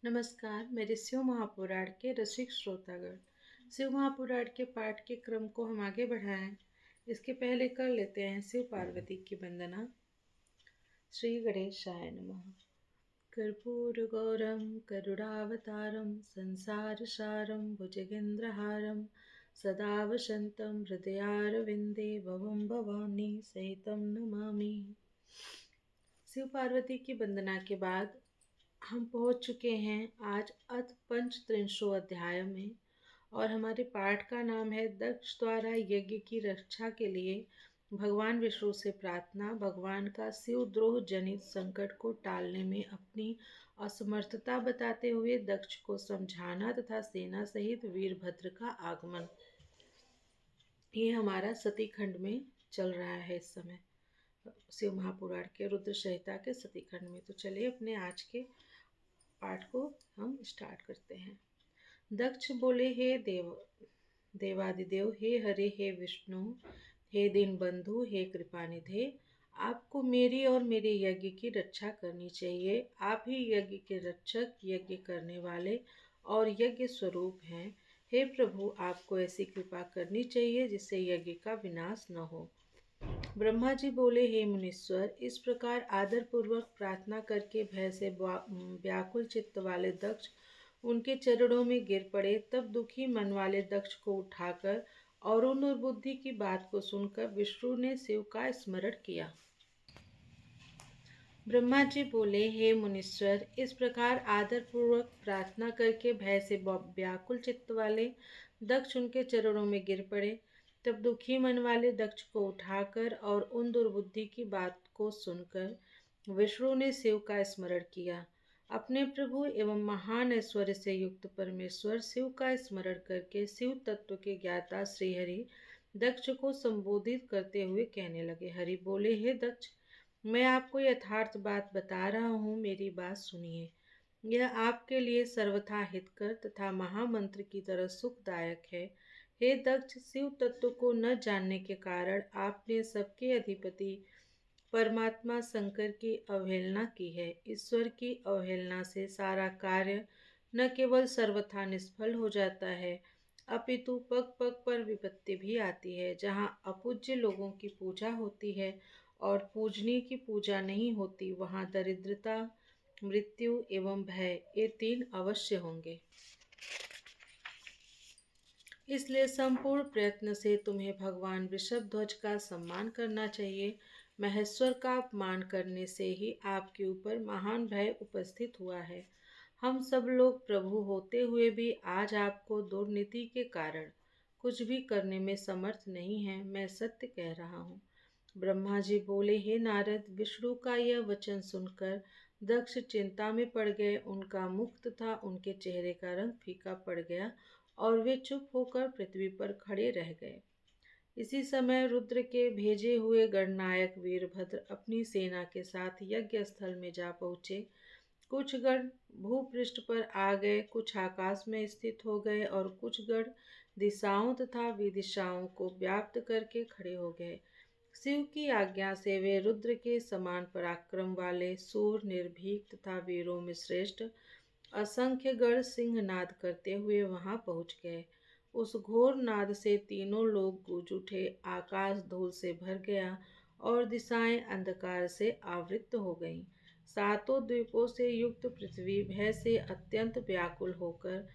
नमस्कार, मेरे शिव महापुराण के रसिक श्रोतागण। शिव महापुराण के पाठ के क्रम को हम आगे बढ़ाएं। इसके पहले कर लेते हैं शिव पार्वती की वंदना। श्री गणेशाय नमः। कर्पूरगौरं करुणावतारं संसार सारं भुजगेन्द्रहारं सदा वसन्तं हृदयारविन्दे भवं भवानी सहितं नमामि। शिव पार्वती की वंदना के बाद हम पहुंच चुके हैं आज अथ पंचत्रिंशो अध्याय में, और हमारे पाठ का नाम है दक्ष द्वारा यज्ञ की रक्षा के लिए भगवान विष्णु से प्रार्थना। भगवान का शिवद्रोह जनित संकट को टालने में अपनी असमर्थता बताते हुए दक्ष को समझाना तथा सेना सहित वीरभद्र का आगमन। ये हमारा सती खंड में चल रहा है इस समय, शिव महापुराण के रुद्र संहिता के सती खंड में। तो चलिए अपने आज के पाठ को हम स्टार्ट करते हैं। दक्ष बोले, हे देवादिदेव, हे हरे, हे विष्णु, हे दीन बंधु, हे कृपानिधे, आपको मेरी और मेरे यज्ञ की रक्षा करनी चाहिए। आप ही यज्ञ के रक्षक, यज्ञ करने वाले और यज्ञ स्वरूप हैं। हे प्रभु, आपको ऐसी कृपा करनी चाहिए जिससे यज्ञ का विनाश न हो। ब्रह्मा जी बोले, हे मुनीश्वर, इस प्रकार आदर पूर्वक प्रार्थना करके भय से व्याकुल चित्त वाले दक्ष उनके चरणों में गिर पड़े। तब दुखी मन वाले दक्ष को उठाकर और उन बुद्धि की बात को सुनकर विष्णु ने शिव का स्मरण किया। ब्रह्मा जी बोले, हे मुनीश्वर, इस प्रकार आदर पूर्वक प्रार्थना करके भय से व्याकुल चित्त वाले दक्ष उनके चरणों में गिर पड़े। तब दुखी मन वाले दक्ष को उठाकर और उन दुर्बुद्धि की बात को सुनकर विष्णु ने शिव का स्मरण किया। अपने प्रभु एवं महान ऐश्वर्य से युक्त परमेश्वर शिव का स्मरण करके शिव तत्व के ज्ञाता श्रीहरि दक्ष को संबोधित करते हुए कहने लगे। हरि बोले, हे दक्ष, मैं आपको यथार्थ बात बता रहा हूँ, मेरी बात सुनिए। यह आपके लिए सर्वथा हितकर तथा महामंत्र की तरह सुखदायक है। हे दक्ष, शिव तत्व को न जानने के कारण आपने सबके अधिपति परमात्मा शंकर की अवहेलना की है। ईश्वर की अवहेलना से सारा कार्य न केवल सर्वथा निष्फल हो जाता है, अपितु पग पग पर विपत्ति भी आती है। जहाँ अपूज्य लोगों की पूजा होती है और पूजनीय की पूजा नहीं होती, वहाँ दरिद्रता, मृत्यु एवं भय, ये तीन अवश्य होंगे। इसलिए संपूर्ण प्रयत्न से तुम्हें भगवान वृषभध्वज का सम्मान करना चाहिए। महेश्वर का अपमान करने से ही आपके ऊपर महान भय उपस्थित हुआ है। हम सब लोग प्रभु होते हुए भी आज आपको दुर्नीति के कारण कुछ भी करने में समर्थ नहीं है। मैं सत्य कह रहा हूँ। ब्रह्मा जी बोले, हे नारद, विष्णु का यह वचन सुनकर दक्ष चिंता में पड़ गए। उनका मुख तथा उनके चेहरे का रंग फीका पड़ गया और वे चुप होकर पृथ्वी पर खड़े रह गए। इसी समय रुद्र के भेजे हुए गणनायक वीरभद्र अपनी सेना के साथ यज्ञ स्थल में जा पहुँचे। कुछ गण भूपृष्ठ पर आ गए, कुछ आकाश में स्थित हो गए और कुछ गण दिशाओं तथा विदिशाओं को व्याप्त करके खड़े हो गए। शिव की आज्ञा से वे रुद्र के समान पराक्रम वाले सूर, निर्भीक तथा वीरों में श्रेष्ठ असंख्य गण सिंहनाद करते हुए वहां पहुंच गए। उस घोर नाद से तीनों लोग गूंज उठे, आकाश धूल से भर गया और दिशाएं अंधकार से आवृत हो गईं। सातों द्वीपों से युक्त पृथ्वी भय से अत्यंत व्याकुल होकर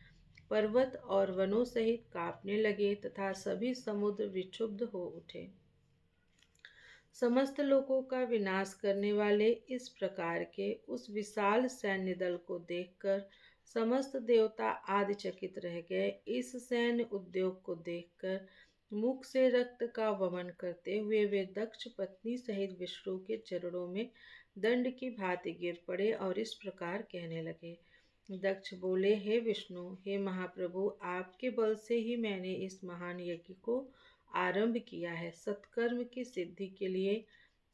पर्वत और वनों सहित कांपने लगे तथा सभी समुद्र विक्षुब्ध हो उठे। समस्त लोगों का विनाश करने वाले इस प्रकार के उस विशाल सैन्य दल को देखकर समस्त देवता आदिचकित रह गए। इस सैन्य उद्योग को देखकर मुख से रक्त का वमन करते हुए वे दक्ष पत्नी सहित विष्णु के चरणों में दंड की भांति गिर पड़े और इस प्रकार कहने लगे। दक्ष बोले, हे विष्णु, हे महाप्रभु, आपके बल से ही मैंने इस महान यज्ञ को आरंभ किया है। सत्कर्म की सिद्धि के लिए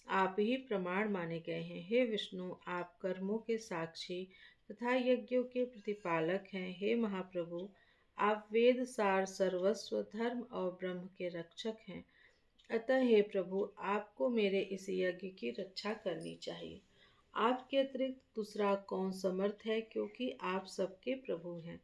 आप ही प्रमाण माने गए हैं। हे विष्णु, आप कर्मों के साक्षी तथा यज्ञों के प्रतिपालक हैं। हे महाप्रभु, आप वेद सार, सर्वस्व, धर्म और ब्रह्म के रक्षक हैं। अतः हे प्रभु, आपको मेरे इस यज्ञ की रक्षा करनी चाहिए। आपके अतिरिक्त दूसरा कौन समर्थ है, क्योंकि आप सबके प्रभु हैं।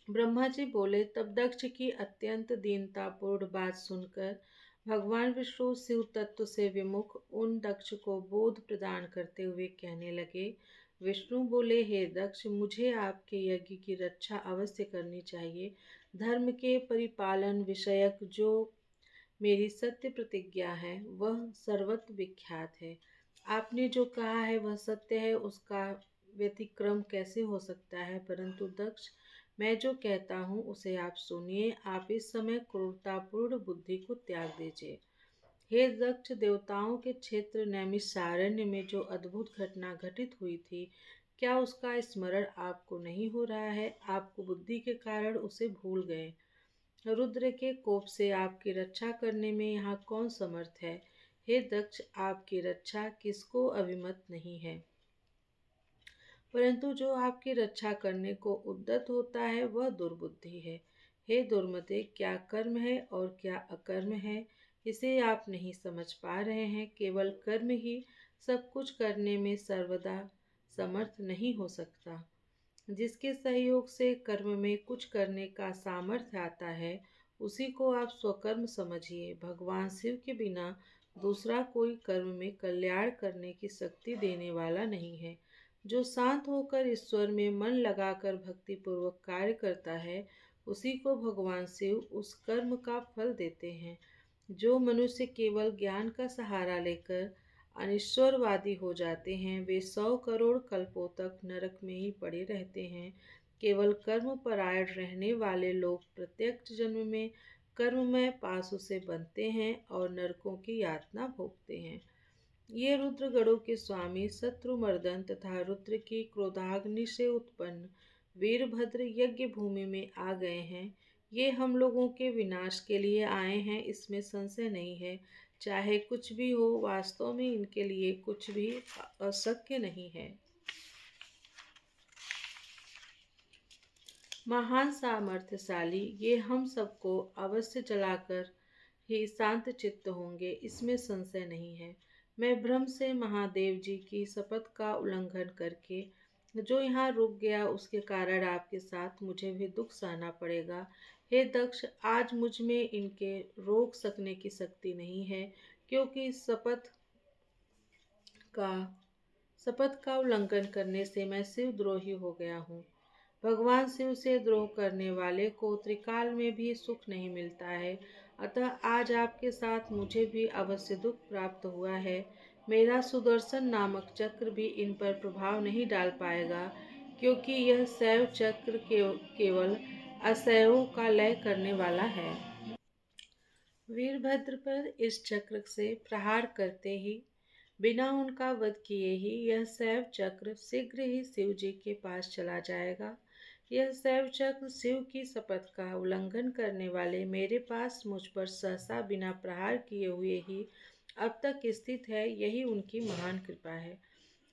ब्रह्मा जी बोले। तब दक्ष की अत्यंत दीनतापूर्ण बात सुनकर भगवान विष्णु शिव तत्व से विमुख उन दक्ष को बोध प्रदान करते हुए कहने लगे। विष्णु बोले, हे दक्ष, मुझे आपके यज्ञ की रक्षा अवश्य करनी चाहिए। धर्म के परिपालन विषयक जो मेरी सत्य प्रतिज्ञा है वह सर्वत्र विख्यात है। आपने जो कहा है वह सत्य है, उसका व्यतिक्रम कैसे हो सकता है। परंतु दक्ष, मैं जो कहता हूँ उसे आप सुनिए। आप इस समय क्रूरतापूर्ण बुद्धि को त्याग दीजिए। हे दक्ष, देवताओं के क्षेत्र नैमिषारण्य में जो अद्भुत घटना घटित हुई थी, क्या उसका स्मरण आपको नहीं हो रहा है। आपको बुद्धि के कारण उसे भूल गए। रुद्र के कोप से आपकी रक्षा करने में यहाँ कौन समर्थ है। हे दक्ष, आपकी रक्षा किसको अभिमत नहीं है, परंतु जो आपकी रक्षा करने को उद्यत होता है वह दुर्बुद्धि है। हे दुर्मते, क्या कर्म है और क्या अकर्म है, इसे आप नहीं समझ पा रहे हैं। केवल कर्म ही सब कुछ करने में सर्वदा समर्थ नहीं हो सकता। जिसके सहयोग से कर्म में कुछ करने का सामर्थ्य आता है, उसी को आप स्वकर्म समझिए। भगवान शिव के बिना दूसरा कोई कर्म में कल्याण करने की शक्ति देने वाला नहीं है। जो शांत होकर ईश्वर में मन लगाकर भक्ति पूर्वक कार्य करता है, उसी को भगवान शिव उस कर्म का फल देते हैं। जो मनुष्य केवल ज्ञान का सहारा लेकर अनिश्वरवादी हो जाते हैं, वे 100 करोड़ कल्पों तक नरक में ही पड़े रहते हैं। केवल कर्म परायण रहने वाले लोग प्रत्यक्ष जन्म में कर्ममय पाशु से बनते हैं और नरकों की यातना भोगते हैं। ये रुद्रगणों के स्वामी शत्रुमर्दन तथा रुद्र की क्रोधाग्नि से उत्पन्न वीरभद्र यज्ञ भूमि में आ गए हैं। ये हम लोगों के विनाश के लिए आए हैं, इसमें संशय नहीं है। चाहे कुछ भी हो, वास्तव में इनके लिए कुछ भी अशक्य नहीं है। महान सामर्थ्यशाली ये हम सबको अवश्य जलाकर ही शांत चित्त होंगे, इसमें संशय नहीं है। मैं भ्रम से महादेव जी की शपथ का उल्लंघन करके जो यहाँ रुक गया, उसके कारण आपके साथ मुझे भी दुख सहना पड़ेगा। हे दक्ष, आज मुझ में इनके रोक सकने की शक्ति नहीं है, क्योंकि का शपथ का उल्लंघन करने से मैं शिवद्रोही हो गया हूँ। भगवान शिव से द्रोह करने वाले को त्रिकाल में भी सुख नहीं मिलता है। अतः आज आपके साथ मुझे भी अवश्य दुख प्राप्त हुआ है। मेरा सुदर्शन नामक चक्र भी इन पर प्रभाव नहीं डाल पाएगा, क्योंकि यह शैव चक्र केवल अशैवों का लय करने वाला है। वीरभद्र पर इस चक्र से प्रहार करते ही, बिना उनका वध किए ही, यह शैव चक्र शीघ्र ही शिव जी के पास चला जाएगा। यह शैव चक्र शिव की शपथ का उल्लंघन करने वाले मेरे पास मुझ पर सहसा बिना प्रहार किए हुए ही अब तक स्थित है, यही उनकी महान कृपा है।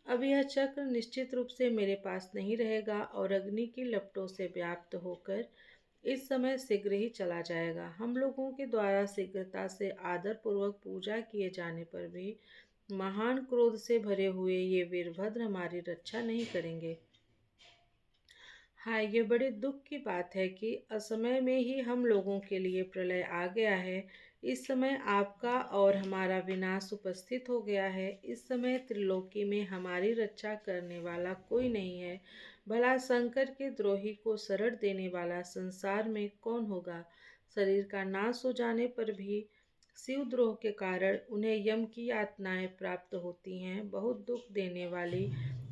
अब यह चक्र निश्चित रूप से मेरे पास नहीं रहेगा और अग्नि की लपटों से व्याप्त होकर इस समय शीघ्र ही चला जाएगा। हम लोगों के द्वारा शीघ्रता से आदर पूर्वक पूजा किए जाने पर भी महान क्रोध से भरे हुए ये वीरभद्र हमारी रक्षा नहीं करेंगे। हाँ, ये बड़े दुख की बात है कि असमय में ही हम लोगों के लिए प्रलय आ गया है। इस समय आपका और हमारा विनाश उपस्थित हो गया है। इस समय त्रिलोकी में हमारी रक्षा करने वाला कोई नहीं है। भला शंकर के द्रोही को शरण देने वाला संसार में कौन होगा। शरीर का नाश हो जाने पर भी शिवद्रोह के कारण उन्हें यम की यातनाएं प्राप्त होती हैं। बहुत दुख देने वाली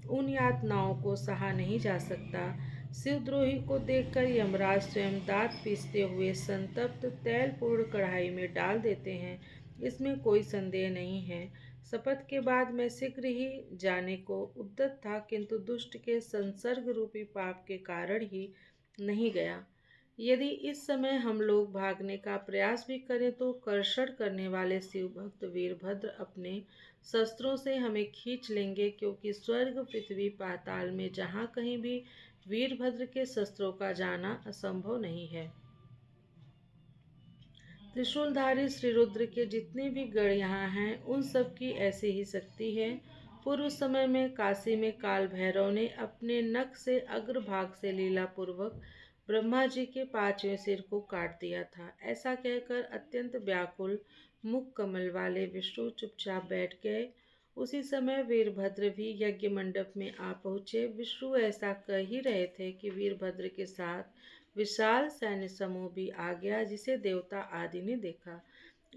उन यातनाओं को सहा नहीं जा सकता। शिवद्रोही को देखकर यमराज स्वयं दांत पीसते हुए संतप्त तैलपूर्ण कढ़ाई में डाल देते हैं, इसमें कोई संदेह नहीं है। शपथ के बाद मैं शीघ्र ही जाने को उद्यत था, किंतु दुष्ट के संसर्ग रूपी पाप के कारण ही नहीं गया। यदि इस समय हम लोग भागने का प्रयास भी करें तो कर्षण करने वाले शिव भक्त वीरभद्र अपने शस्त्रों से हमें खींच लेंगे, क्योंकि स्वर्ग पृथ्वी पाताल में जहाँ कहीं भी वीरभद्र के शस्त्रों का जाना असंभव नहीं है। त्रिशूलधारी श्री रुद्र के जितने भी गण यहाँ हैं, उन सब की ऐसी ही शक्ति है। पूर्व समय में काशी में काल भैरव ने अपने नख से अग्रभाग से लीला पूर्वक ब्रह्मा जी के 5वें सिर को काट दिया था। ऐसा कहकर अत्यंत व्याकुल मुख कमल वाले विष्णु चुपचाप बैठ गए। उसी समय वीरभद्र भी यज्ञ मंडप में आ पहुँचे। विष्णु ऐसा कह ही रहे थे कि वीरभद्र के साथ विशाल सैन्य समूह भी आ गया, जिसे देवता आदि ने देखा।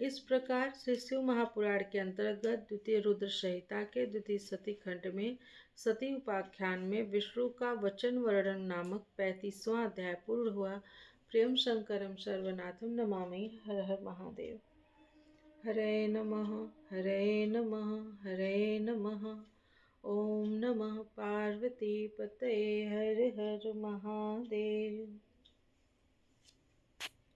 इस प्रकार श्री शिव महापुराण के अंतर्गत द्वितीय रुद्र संहिता के द्वितीय सती खंड में सती उपाख्यान में विष्णु का वचन वर्णन नामक 35वां अध्याय पूर्ण हुआ। प्रियम शंकरम सर्वनाथम नमामि। हर हर महादेव। हरे नमः हरे नमः हरे नमः। ओम नमः पार्वती पतये। हर हर महादेव।